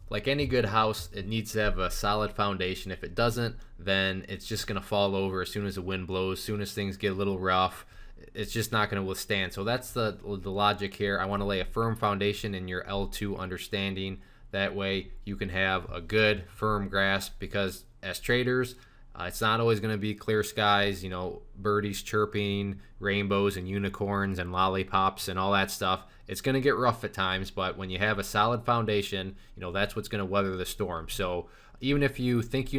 Like any good house, it needs to have a solid foundation. If it doesn't, then it's just going to fall over as soon as the wind blows, as soon as things get a little rough. It's just not going to withstand. So that's the logic here. I want to lay a firm foundation in your L2 understanding. That way you can have a good, firm grasp, because as traders, it's not always going to be clear skies, birdies chirping, rainbows and unicorns and lollipops and all that stuff. It's going to get rough at times, but when you have a solid foundation, that's what's going to weather the storm. So even if you think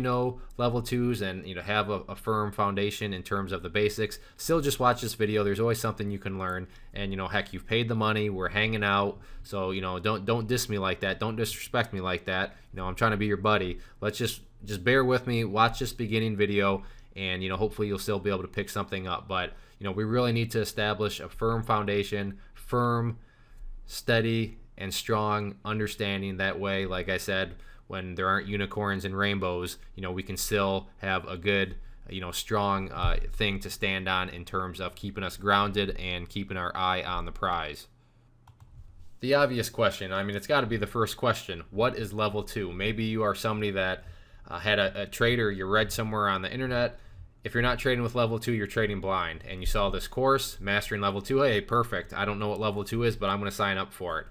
level twos and have a firm foundation in terms of the basics, still just watch this video. There's always something you can learn. And heck, you've paid the money, we're hanging out, so don't diss me like that, don't disrespect me like that. I'm trying to be your buddy. Let's just bear with me, watch this beginning video, and hopefully you'll still be able to pick something up. But we really need to establish a firm foundation, firm, steady and strong understanding. That way, like I said, when there aren't unicorns and rainbows, we can still have a good, strong thing to stand on in terms of keeping us grounded and keeping our eye on the prize. The obvious question, it's got to be the first question: what is level 2? Maybe you are somebody that had a trader you read somewhere on the internet. If you're not trading with level 2, you're trading blind, and you saw this course, Mastering Level 2. Hey, perfect. I don't know what level 2 is, but I'm going to sign up for it.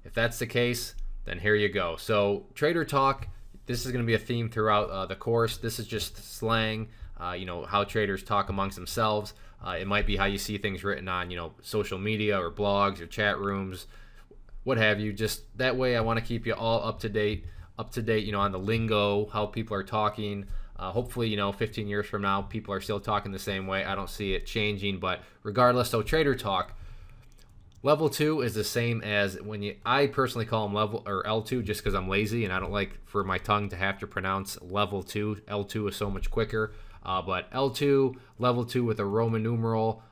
If that's the case, then here you go. So trader talk, this is going to be a theme throughout the course. This is just slang, how traders talk amongst themselves. It might be how you see things written on, social media or blogs or chat rooms, what have you. Just that way I want to keep you all up to date, on the lingo, how people are talking. Hopefully, 15 years from now, people are still talking the same way. I don't see it changing, but regardless, so trader talk. Level 2 is the same as I personally call them level or L2 just because I'm lazy and I don't like for my tongue to have to pronounce level 2. L2 is so much quicker. But L2, level 2 with a Roman numeral,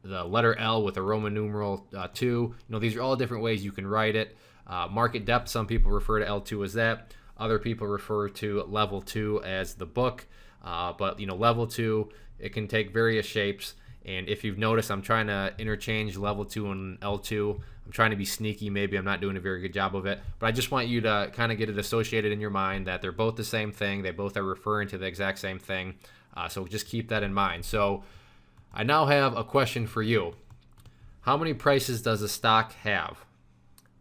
the letter L with a Roman numeral 2. These are all different ways you can write it. Market depth, some people refer to L2 as that. Other people refer to level 2 as the book. But level 2, it can take various shapes. And if you've noticed, I'm trying to interchange level 2 and L2. I'm trying to be sneaky. Maybe I'm not doing a very good job of it. But I just want you to kind of get it associated in your mind that they're both the same thing. They both are referring to the exact same thing. So just keep that in mind. So I now have a question for you. How many prices does a stock have?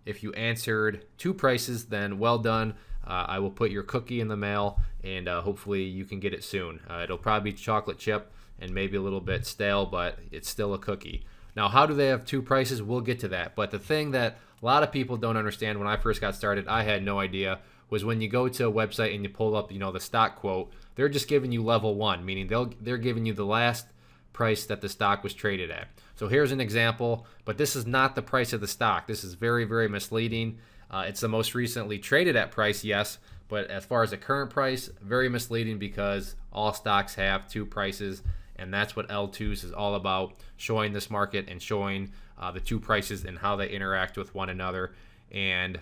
If you answered 2 prices, then well done. I will put your cookie in the mail, and hopefully you can get it soon. It'll probably be chocolate chip and maybe a little bit stale, but it's still a cookie. Now, how do they have 2 prices? We'll get to that. But the thing that a lot of people don't understand, when I first got started, I had no idea, was when you go to a website and you pull up, the stock quote, they're just giving you level 1, meaning they're giving you the last price that the stock was traded at. So here's an example, but this is not the price of the stock. This is very, very misleading. It's the most recently traded at price, yes, but as far as the current price, very misleading because all stocks have 2 prices, and that's what L2s is all about, showing this market and showing the 2 prices and how they interact with one another. And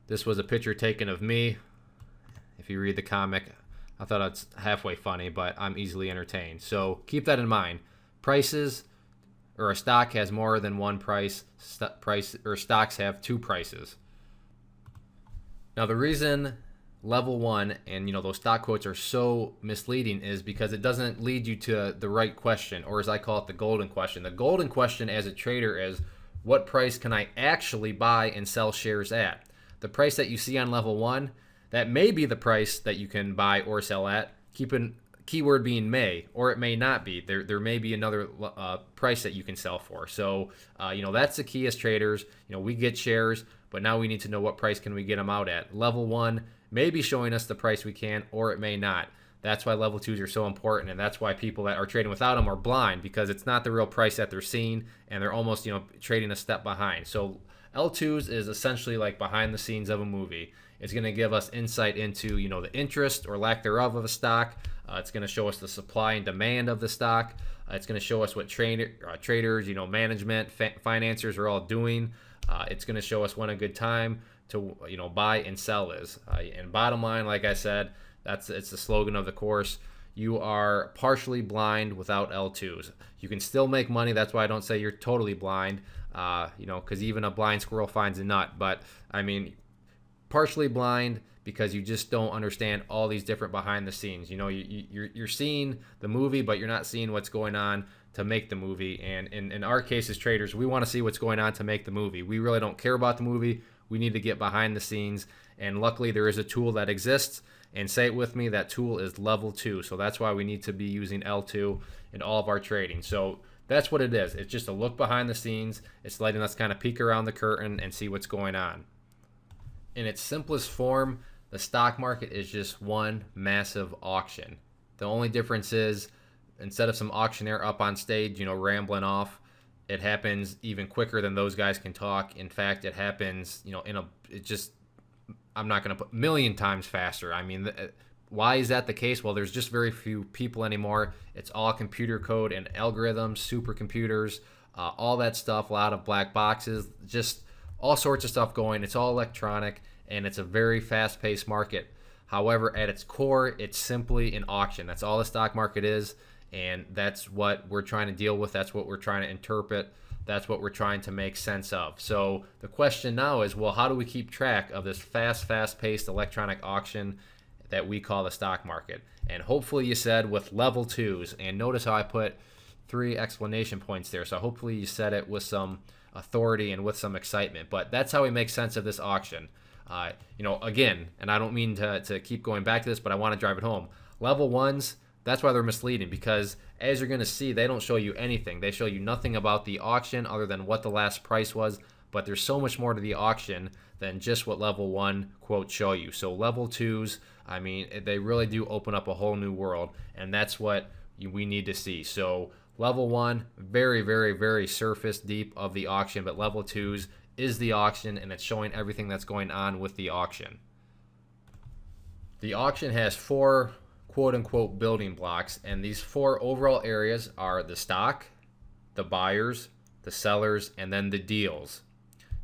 this was a picture taken of me. If you read the comic, I thought it's halfway funny, but I'm easily entertained. So keep that in mind. Prices, or a stock has more than one price, or stocks have 2 prices. Now the reason level 1 and those stock quotes are so misleading is because it doesn't lead you to the right question, or as I call it, the golden question. The golden question as a trader is, what price can I actually buy and sell shares at? The price that you see on level 1, that may be the price that you can buy or sell at. Keyword being may, or it may not be. There may be another price that you can sell for. So that's the key as traders. We get shares, but now we need to know what price can we get them out at. Level 1 may be showing us the price we can, or it may not. That's why level 2s are so important, and that's why people that are trading without them are blind, because it's not the real price that they're seeing, and they're almost trading a step behind. So L2s is essentially like behind the scenes of a movie. It's going to give us insight into the interest or lack thereof of a stock. It's going to show us the supply and demand of the stock. It's going to show us what traders, management, financiers are all doing. It's going to show us when a good time to buy and sell is. And bottom line, like I said, it's the slogan of the course. You are partially blind without L2s. You can still make money. That's why I don't say you're totally blind. Because even a blind squirrel finds a nut. But partially blind because you just don't understand all these different behind the scenes. You know, you're seeing the movie, but you're not seeing what's going on to make the movie. And in our case as traders, we want to see what's going on to make the movie. We really don't care about the movie. We need to get behind the scenes. And luckily there is a tool that exists. And say it with me, that tool is level 2. So that's why we need to be using L2 in all of our trading. So that's what it is. It's just a look behind the scenes. It's letting us kind of peek around the curtain and see what's going on. In its simplest form, the stock market is just one massive auction. The only difference is instead of some auctioneer up on stage, you know, rambling off, it happens even quicker than those guys can talk. In fact, it happens, you know, I'm not going to put million times faster. I mean, why is that the case? Well, there's just very few people anymore. It's all computer code and algorithms, supercomputers, all that stuff, a lot of black boxes, just all sorts of stuff going. It's all electronic, and it's a very fast-paced market. However, at its core, it's simply an auction. That's all the stock market is, and that's what we're trying to deal with. That's what we're trying to interpret. That's what we're trying to make sense of. So the question now is, well, how do we keep track of this fast-paced electronic auction that we call the stock market? And hopefully you said with level 2s, and notice how I put 3 exclamation points there. So hopefully you said it with some authority and with some excitement. But that's how we make sense of this auction. You know, again, and I don't mean to keep going back to this, but I want to drive it home. Level 1s, that's why they're misleading, because as you're going to see, they don't show you anything. They show you nothing about the auction other than what the last price was, but there's so much more to the auction than just what level 1 quotes show you. So level 2s, I mean, they really do open up a whole new world, and that's what we need to see. So level 1, very, very, very surface deep of the auction, but level 2s is the auction, and it's showing everything that's going on with the auction. The auction has 4 quote-unquote building blocks, and these 4 overall areas are the stock, the buyers, the sellers, and then the deals.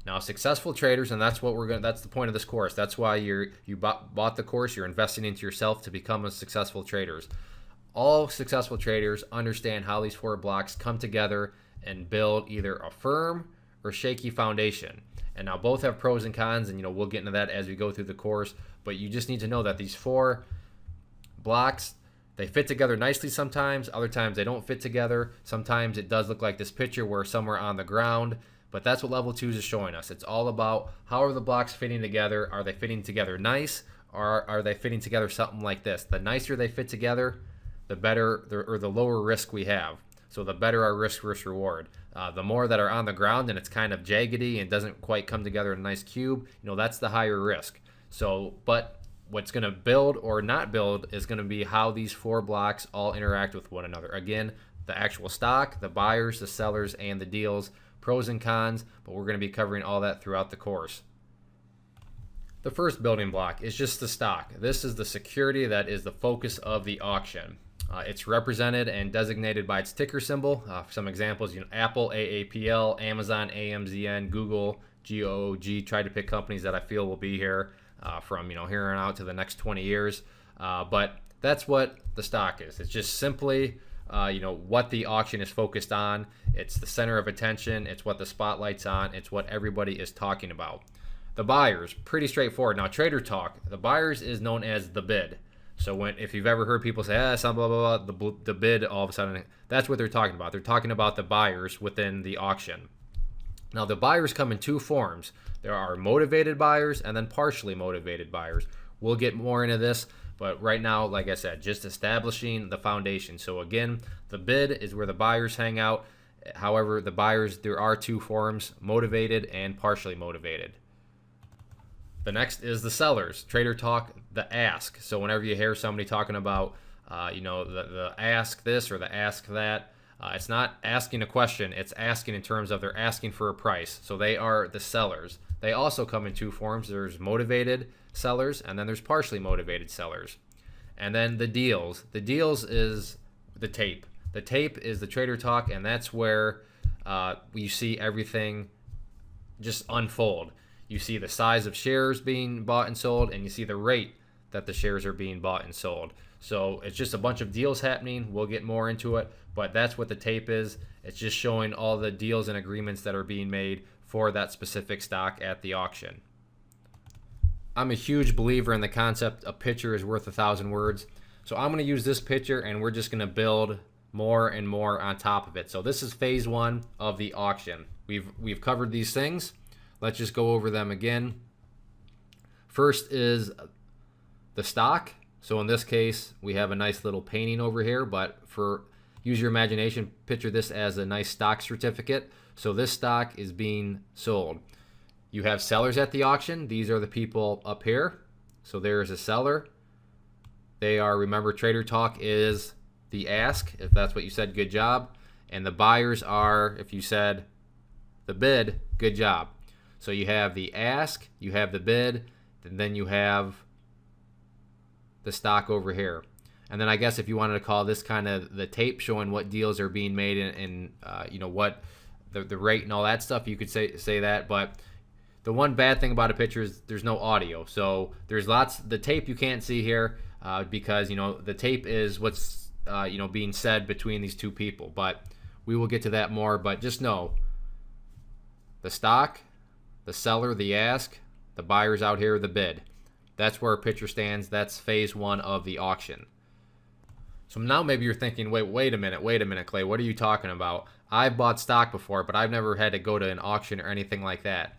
Now, successful traders, and that's the point of this course. That's why you bought the course. You're investing into yourself to become a successful traders. All successful traders understand how these 4 blocks come together and build either a firm or shaky foundation. And now both have pros and cons, and we'll get into that as we go through the course. But you just need to know that these 4 blocks, they fit together nicely sometimes. Other times they don't fit together. Sometimes it does look like this picture where somewhere on the ground. But that's what level 2s is showing us. It's all about how are the blocks fitting together. Are they fitting together nice, or are they fitting together something like this? The nicer they fit together, the better, or the lower risk we have. So the better our risk reward. The more that are on the ground and it's kind of jaggedy and doesn't quite come together in a nice cube, that's the higher risk. So, but what's going to build or not build is going to be how these 4 blocks all interact with one another. Again, the actual stock, the buyers, the sellers, and the deals, pros and cons, but we're going to be covering all that throughout the course. The first building block is just the stock. This is the security that is the focus of the auction. It's represented and designated by its ticker symbol. Some examples, Apple, AAPL, Amazon, AMZN, Google, GOOG. Tried to pick companies that I feel will be here from here on out to the next 20 years. But that's what the stock is. It's just simply what the auction is focused on. It's the center of attention. It's what the spotlight's on. It's what everybody is talking about. The buyers, pretty straightforward. Now, trader talk, the buyers is known as the bid. So if you've ever heard people say, some blah, blah, blah, the bid, all of a sudden, that's what they're talking about. They're talking about the buyers within the auction. Now, the buyers come in 2 forms. There are motivated buyers and then partially motivated buyers. We'll get more into this, but right now, like I said, just establishing the foundation. So again, the bid is where the buyers hang out. However, the buyers, there are 2 forms, motivated and partially motivated. The next is the sellers. Trader talk, the ask. So whenever you hear somebody talking about, the ask this or the ask that, it's not asking a question. It's asking in terms of they're asking for a price. So they are the sellers. They also come in 2 forms. There's motivated sellers, and then there's partially motivated sellers. And then the deals. The deals is the tape. The tape is the trader talk, and that's where you see everything just unfold. You see the size of shares being bought and sold, and you see the rate that the shares are being bought and sold. So it's just a bunch of deals happening. We'll get more into it, but that's what the tape is. It's just showing all the deals and agreements that are being made for that specific stock at the auction. I'm a huge believer in the concept a picture is worth 1,000 words. So I'm going to use this picture and we're just going to build more and more on top of it. So this is phase one of the auction. We've covered these things. Let's just go over them again. First is the stock. So in this case, we have a nice little painting over here, but for use your imagination, picture this as a nice stock certificate. So this stock is being sold. You have sellers at the auction. These are the people up here. So there's a seller. They are, remember, Trader Talk is the ask. If that's what you said, good job. And the buyers are, if you said the bid, good job. So you have the ask, you have the bid, and then you have the stock over here. And then I guess if you wanted to call this kind of the tape showing what deals are being made and you know what the rate and all that stuff, you could say that. But the one bad thing about a picture is there's no audio. So there's the tape you can't see here because, you know, the tape is what's you know, being said between these two people. But we will get to that more. But just know the stock, the seller, the ask, the buyers out here, the bid. That's where a picture stands. That's phase one of the auction. So now maybe you're thinking, wait a minute, Clay, what are you talking about? I've bought stock before, but I've never had to go to an auction or anything like that.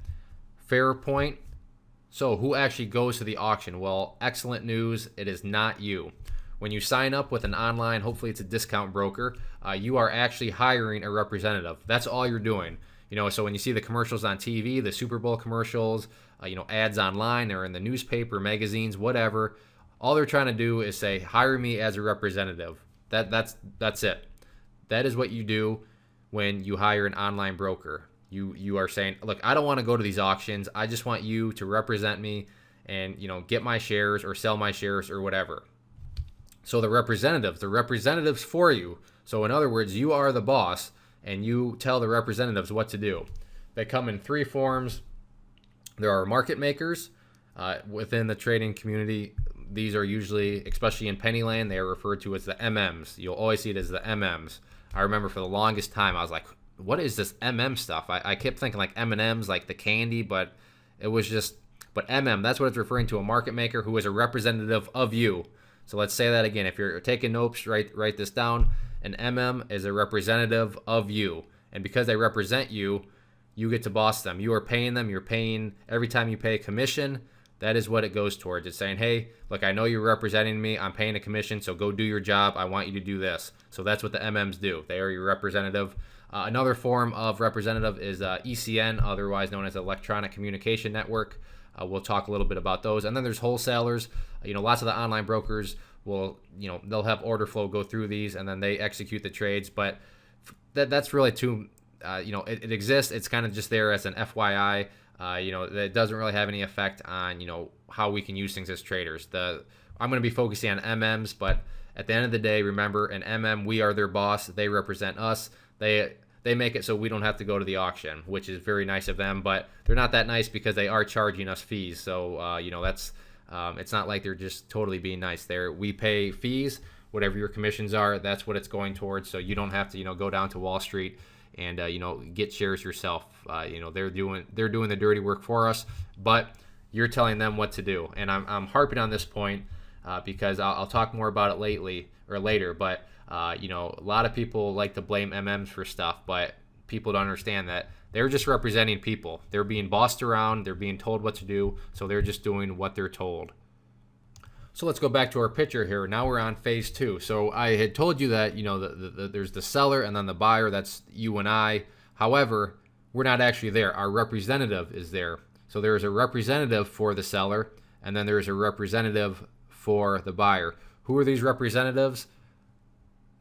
Fair point. So who actually goes to the auction? Well, excellent news. It is not you. When you sign up with an online, hopefully it's a discount broker, you are actually hiring a representative. That's all you're doing. You know, so when you see the commercials on TV, the Super Bowl commercials, you know, ads online or in the newspaper, magazines, whatever, all they're trying to do is say, hire me as a representative. That's it. That is what you do when you hire an online broker. You are saying, look, I don't want to go to these auctions. I just want you to represent me and, you know, get my shares or sell my shares or whatever. So the representatives for you. So in other words, you are the boss and you tell the representatives what to do. They come in three forms. There are market makers within the trading community. These are usually, especially in Pennyland, they are referred to as the MMs. You'll always see it as the MMs. I remember for the longest time, I was like, what is this MM stuff? I kept thinking like M&Ms, like the candy, but it was just, but MM, that's what it's referring to, a market maker who is a representative of you. So let's say that again. If you're taking notes, write this down. An MM is a representative of you. And because they represent you, you get to boss them. You are paying them. You're paying, every time you pay a commission, that is what it goes towards. It's saying, hey, look, I know you're representing me. I'm paying a commission, so go do your job. I want you to do this. So that's what the MMs do. They are your representative. Another form of representative is ECN, otherwise known as Electronic Communication Network. We'll talk a little bit about those. And then there's wholesalers. You know, lots of the online brokers will, you know, they'll have order flow go through these, and then they execute the trades. But that's really too, you know, it exists. It's kind of just there as an FYI. You know, that doesn't really have any effect on, you know, how we can use things as traders. I'm going to be focusing on MMs, but at the end of the day, remember, an MM, we are their boss. They represent us. They make it so we don't have to go to the auction, which is very nice of them, but they're not that nice because they are charging us fees. So, you know, that's it's not like they're just totally being nice. We pay fees, whatever your commissions are, that's what it's going towards. So you don't have to, you know, go down to Wall Street and you know, get shares yourself. You know, they're doing the dirty work for us, but you're telling them what to do. And I'm harping on this point because I'll talk more about it later. But you know, a lot of people like to blame MMs for stuff, but people don't understand that they're just representing people. They're being bossed around. They're being told what to do, so they're just doing what they're told. So let's go back to our picture here. Now we're on phase two. So I had told you that, you know, there's the seller and then the buyer. That's you and I. However, we're not actually there. Our representative is there. So there is a representative for the seller, and then there is a representative for the buyer. Who are these representatives?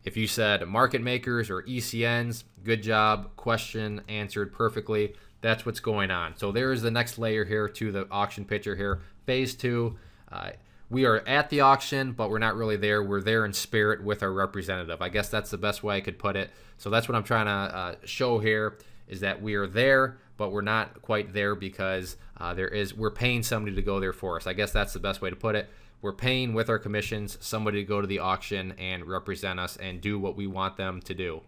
If you said market makers or ECNs, good job, question answered perfectly. That's what's going on. So there is the next layer here to the auction picture here. Phase two. We are at the auction, but we're not really there. We're there in spirit with our representative. I guess that's the best way I could put it. So that's what I'm trying to show here, is that we are there, but we're not quite there because we're paying somebody to go there for us. I guess that's the best way to put it. We're paying with our commissions somebody to go to the auction and represent us and do what we want them to do.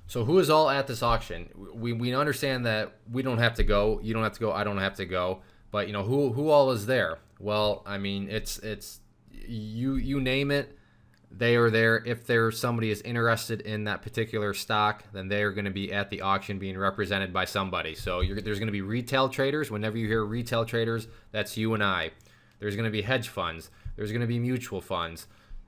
So who is all at this auction? We understand that we don't have to go. You don't have to go. I don't have to go. But who all is there? Well, I mean, it's you name it, they are there. If there's somebody is interested in that particular stock, then they are going to be at the auction being represented by somebody. So there's going to be retail traders. Whenever you hear retail traders, that's you and I. There's going to be hedge funds. There's going to be mutual funds.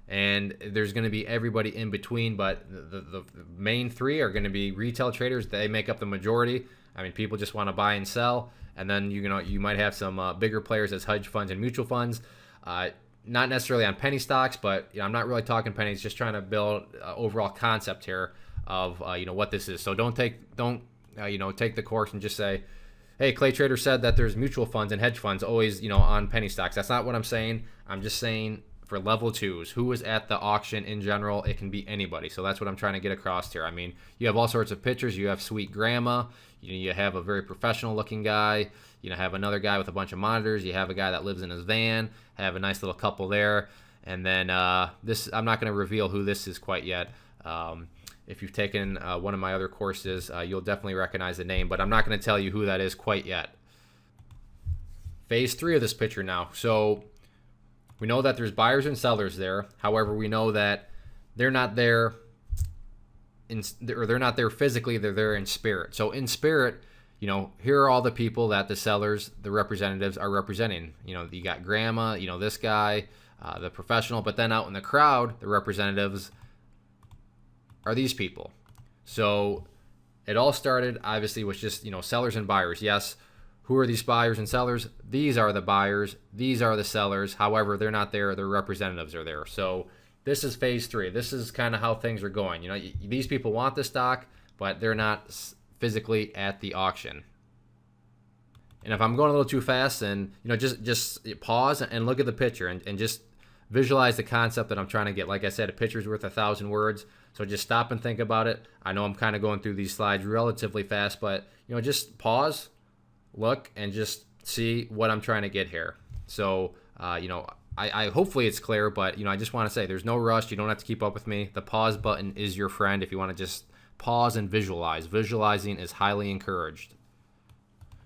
And there's going to be everybody in between. But the main three are going to be retail traders. They make up the majority. I mean, people just want to buy and sell. And then you might have some bigger players as hedge funds and mutual funds. Not necessarily on penny stocks, but I'm not really talking pennies. Just trying to build overall concept here of what this is. So don't take the course and just say, hey, ClayTrader said that there's mutual funds and hedge funds always on penny stocks. That's not what I'm saying. I'm just saying for level twos, who is at the auction in general. It can be anybody. So that's what I'm trying to get across here. I mean, you have all sorts of pictures. You have sweet grandma. You have a very professional looking guy. Have another guy with a bunch of monitors. You have a guy that lives in his van. Have a nice little couple there. And then this, I'm not going to reveal who this is quite yet. If you've taken one of my other courses, you'll definitely recognize the name, but I'm not going to tell you who that is quite yet. Phase 3 of this picture now. So we know that there's buyers and sellers there. However, we know that they're not there they're not there physically. They're there in spirit. So in spirit, here are all the people that the sellers, the representatives are representing. You got grandma, this guy, the professional, but then out in the crowd, the representatives are these people. So it all started obviously with just, sellers and buyers. Yes. Who are these buyers and sellers? These are the buyers. These are the sellers. However, they're not there. Their representatives are there. So this is phase 3. This is kind of how things are going. These people want the stock, but they're not physically at the auction. And if I'm going a little too fast, then just pause and look at the picture and just visualize the concept that I'm trying to get. Like I said, a picture's worth 1,000 words. So just stop and think about it. I know I'm kind of going through these slides relatively fast, but just pause, look, and just see what I'm trying to get here. So I hopefully it's clear, but I just want to say there's no rush. You don't have to keep up with me. The pause button is your friend if you want to just pause and visualize. Visualizing is highly encouraged.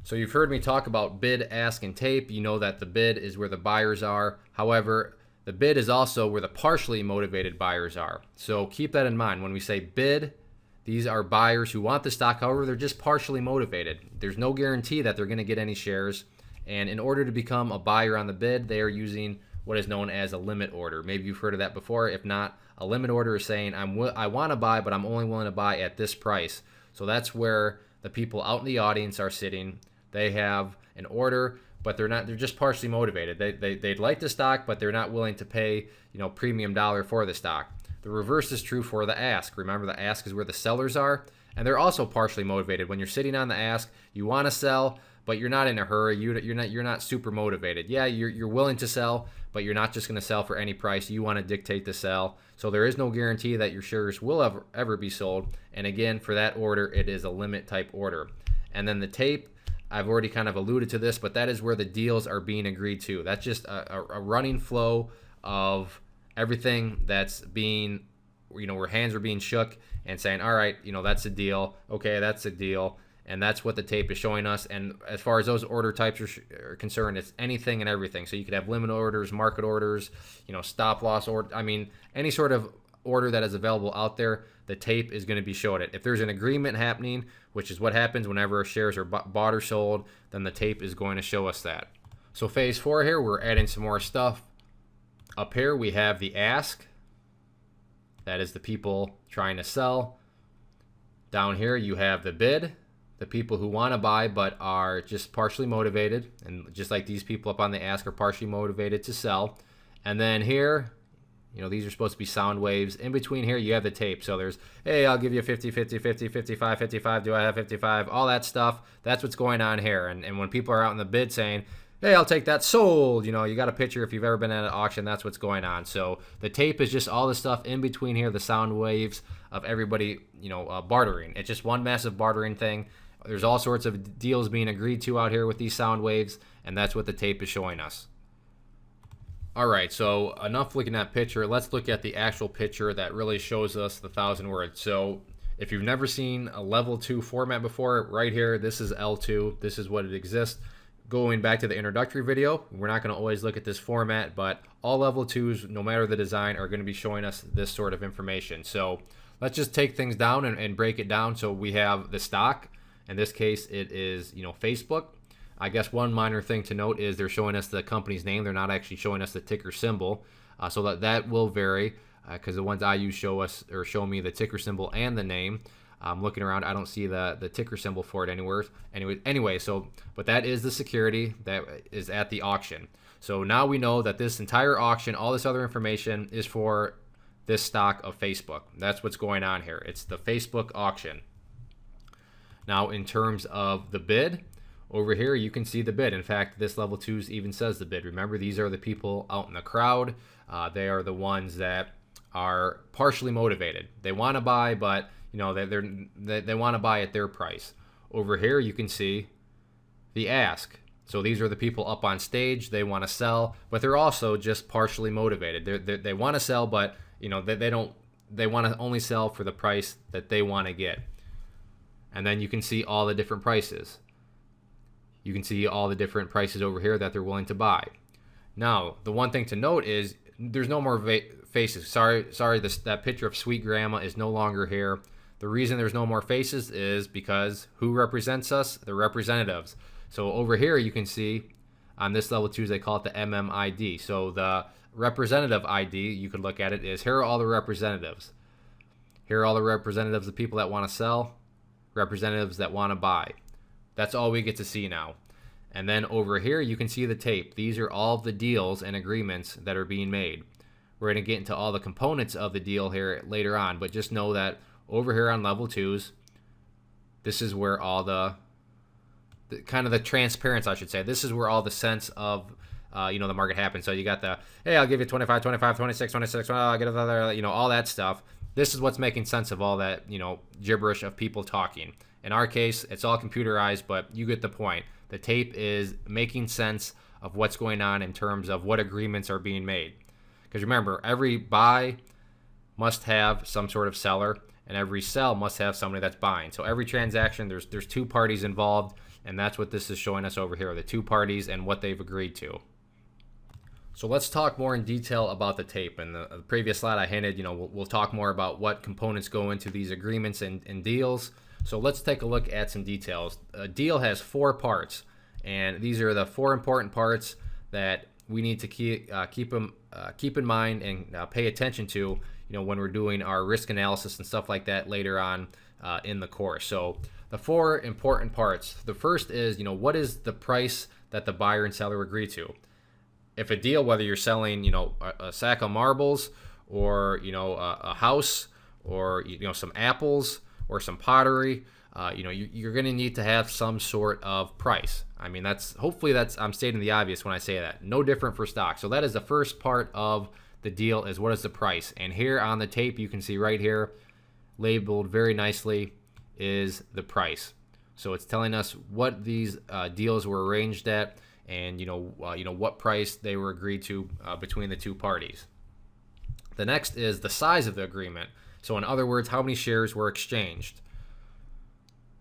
So you've heard me talk about bid, ask, and tape. You know that the bid is where the buyers are. However, the bid is also where the partially motivated buyers are. So keep that in mind. When we say bid, these are buyers who want the stock. However, they're just partially motivated. There's no guarantee that they're going to get any shares. And in order to become a buyer on the bid, they are using what is known as a limit order. Maybe you've heard of that before. If not, a limit order is saying I want to buy, but I'm only willing to buy at this price. So that's where the people out in the audience are sitting. They have an order, but they're just partially motivated. They'd like the stock, but they're not willing to pay premium dollar for the stock. The reverse is true for the ask. Remember, the ask is where the sellers are, and they're also partially motivated. When you're sitting on the ask, you want to sell, but you're not in a hurry. You're not super motivated. Yeah, you're willing to sell, but you're not just going to sell for any price. You want to dictate the sell. So there is no guarantee that your shares will ever be sold. And again, for that order, it is a limit type order. And then the tape, I've already kind of alluded to this, but that is where the deals are being agreed to. That's just a running flow of everything that's being, where hands are being shook and saying, all right, that's a deal. Okay, that's a deal. And that's what the tape is showing us. And as far as those order types are concerned, it's anything and everything. So you could have limit orders, market orders, stop loss order. I mean, any sort of order that is available out there, the tape is going to be showing it. If there's an agreement happening, which is what happens whenever shares are bought or sold, then the tape is going to show us that. So phase 4 here, we're adding some more stuff. Up here, we have the ask. That is the people trying to sell. Down here, you have the bid. The people who want to buy but are just partially motivated, and just like these people up on the ask are partially motivated to sell. And then here, these are supposed to be sound waves. In between here, you have the tape. So there's, hey, I'll give you 50, 50, 50, 55, 55. Do I have 55? All that stuff. That's what's going on here. And when people are out in the bid saying, hey, I'll take that, sold. You got a picture. If you've ever been at an auction, that's what's going on. So the tape is just all the stuff in between here, the sound waves of everybody, bartering. It's just one massive bartering thing. There's all sorts of deals being agreed to out here with these sound waves, and that's what the tape is showing us. All right, so enough looking at picture. Let's look at the actual picture that really shows us the 1,000 words. So if you've never seen a level 2 format before, right here, this is L2. This is what it exists. going back to the introductory video, we're not going to always look at this format, but all level 2s, no matter the design, are going to be showing us this sort of information. So let's just take things down and break it down. So we have the stock. In this case, it is, Facebook. I guess one minor thing to note is they're showing us the company's name. They're not actually showing us the ticker symbol. So that will vary, because the ones I use show me the ticker symbol and the name. I'm looking around, I don't see the ticker symbol for it anywhere. Anyway, but that is the security that is at the auction. So now we know that this entire auction, all this other information, is for this stock of Facebook. That's what's going on here. It's the Facebook auction. Now, in terms of the bid, over here you can see the bid. In fact, this level 2s even says the bid. Remember, these are the people out in the crowd. They are the ones that are partially motivated. They want to buy, but they want to buy at their price. Over here you can see the ask. So these are the people up on stage. They want to sell, but they're also just partially motivated. They want to sell, but they want to only sell for the price that they want to get. And then you can see all the different prices. You can see all the different prices over here that they're willing to buy. Now, the one thing to note is there's no more faces. Sorry, that picture of Sweet Grandma is no longer here. The reason there's no more faces is because who represents us? The representatives. So over here you can see on this level 2s, they call it the MMID. So the representative ID, you could look at it, is here are all the representatives. Here are all the representatives of people that want to sell, representatives that want to buy. That's all we get to see now. And then over here you can see the tape. These are all the deals and agreements that are being made. We're going to get into all the components of the deal here later on, but just know that over here on level 2s, this is where all the kind of the transparency, I should say. This is where all the sense of the market happens. So you got the, hey, I'll give you 25, 25, 26, 26, I'll get another, all that stuff. This is what's making sense of all that, gibberish of people talking. In our case, it's all computerized, but you get the point. The tape is making sense of what's going on in terms of what agreements are being made. Because remember, every buy must have some sort of seller, and every sell must have somebody that's buying. So every transaction, there's two parties involved, and that's what this is showing us over here, the two parties and what they've agreed to. So let's talk more in detail about the tape. In the previous slide I hinted, we'll talk more about what components go into these agreements and deals. So let's take a look at some details. A deal has 4 parts, and these are the 4 important parts that we need to keep in mind and pay attention to, when we're doing our risk analysis and stuff like that later on in the course. So the 4 important parts. The first is, what is the price that the buyer and seller agree to? If a deal, whether you're selling, a sack of marbles or, a house or, some apples or some pottery, you're going to need to have some sort of price. I mean, I'm stating the obvious when I say that. No different for stock. So that is the first part of the deal, is what is the price. And here on the tape, you can see right here, labeled very nicely, is the price. So it's telling us what these deals were arranged at, and what price they were agreed to between the two parties. The next is the size of the agreement. So in other words, how many shares were exchanged.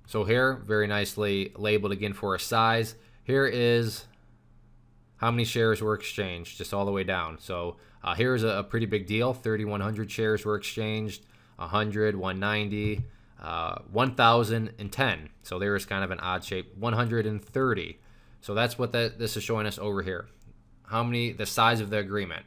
So here, very nicely labeled again for a size. Here is how many shares were exchanged, just all the way down. So here's a pretty big deal. 3,100 shares were exchanged, 100, 190, 1,010. So there is kind of an odd shape, 130. So that's what this is showing us over here. The size of the agreement.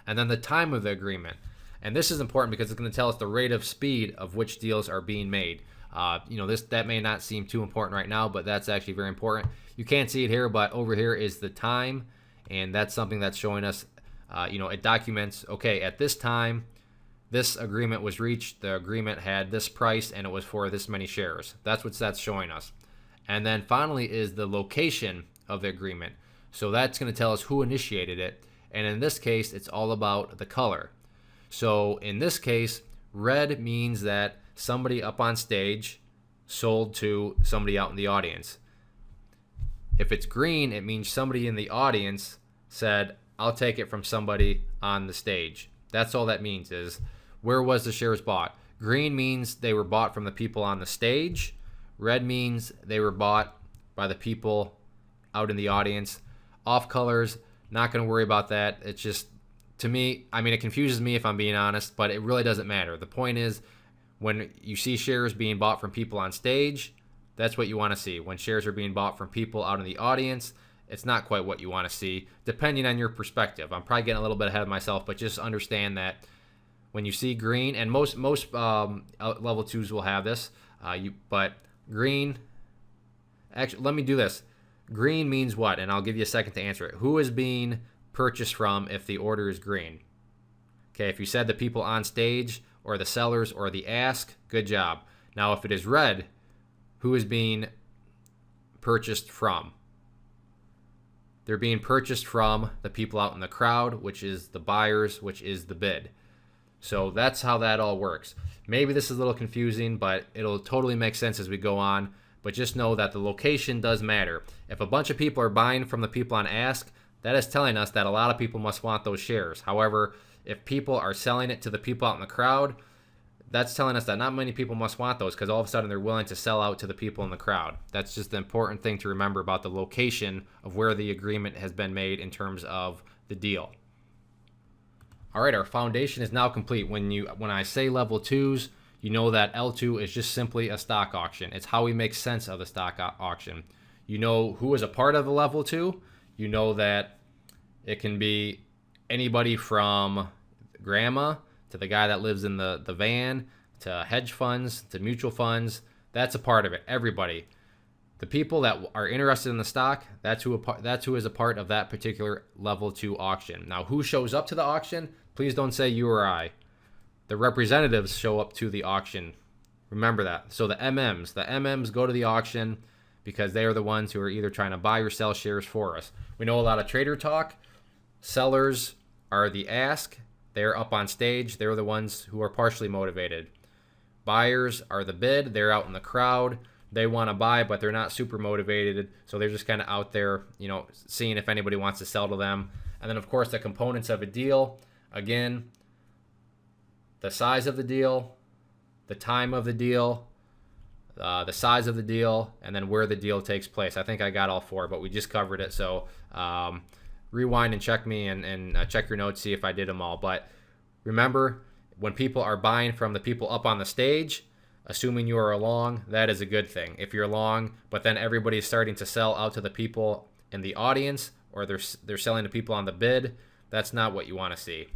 And then the time of the agreement. And this is important because it's going to tell us the rate of speed of which deals are being made. That may not seem too important right now, but that's actually very important. You can't see it here, but over here is the time, and that's something that's showing us, it documents, okay, at this time, this agreement was reached, the agreement had this price, and it was for this many shares. That's what that's showing us. And then finally is the location of the agreement. So that's going to tell us who initiated it, and in this case, it's all about the color. So in this case, red means that somebody up on stage sold to somebody out in the audience. If it's green, it means somebody in the audience said, I'll take it from somebody on the stage. That's all that means, is where was the shares bought. Green means they were bought from the people on the stage. Red means they were bought by the people out in the audience. Off colors, not going to worry about that. It's just, to me, I mean, it confuses me if I'm being honest, but it really doesn't matter. The point is, when you see shares being bought from people on stage, that's what you want to see. When shares are being bought from people out in the audience, it's not quite what you want to see, depending on your perspective. I'm probably getting a little bit ahead of myself, but just understand that when you see green, and most level 2s will have this, but green, actually, let me do this. Green means what? And I'll give you a second to answer it. Who is being purchased from if the order is green? Okay, if you said the people on stage or the sellers or the ask, good job. Now, if it is red, who is being purchased from? They're being purchased from the people out in the crowd, which is the buyers, which is the bid. So that's how that all works. Maybe this is a little confusing, but it'll totally make sense as we go on. But just know that the location does matter. If a bunch of people are buying from the people on ask, that is telling us that a lot of people must want those shares. However, if people are selling it to the people out in the crowd, that's telling us that not many people must want those, because all of a sudden they're willing to sell out to the people in the crowd. That's just the important thing to remember about the location of where the agreement has been made in terms of the deal. All right, our foundation is now complete. When I say level 2s, you know that L2 is just simply a stock auction. It's how we make sense of the stock auction. You know who is a part of the level 2. You know that it can be anybody from grandma to the guy that lives in the van, to hedge funds, to mutual funds. That's a part of it. Everybody. The people that are interested in the stock, that's who is a part of that particular level 2 auction. Now, who shows up to the auction? Please don't say you or I. The representatives show up to the auction. Remember that. So the MMs go to the auction because they are the ones who are either trying to buy or sell shares for us. We know a lot of trader talk. Sellers are the ask. They're up on stage. They're the ones who are partially motivated. Buyers are the bid. They're out in the crowd. They want to buy, but they're not super motivated. So they're just kind of out there, seeing if anybody wants to sell to them. And then, of course, the components of a deal. Again, the size of the deal, the time of the deal, the size of the deal, and then where the deal takes place. I think I got all 4, but we just covered it. So rewind and check me and check your notes, see if I did them all. But remember, when people are buying from the people up on the stage, assuming you are long, that is a good thing. If you're long, but then everybody's starting to sell out to the people in the audience, or they're selling to people on the bid, that's not what you want to see.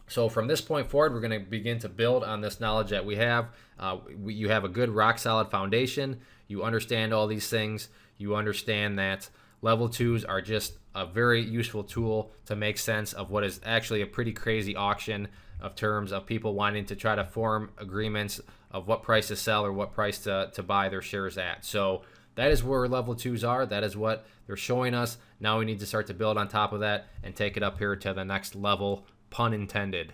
So from this point forward, we're going to begin to build on this knowledge that we have. You have a good rock solid foundation. You understand all these things. You understand that level 2s are just a very useful tool to make sense of what is actually a pretty crazy auction of terms of people wanting to try to form agreements of what price to sell or what price to buy their shares at. So that is where level 2s are. That is what they're showing us. Now we need to start to build on top of that and take it up here to the next level, pun intended.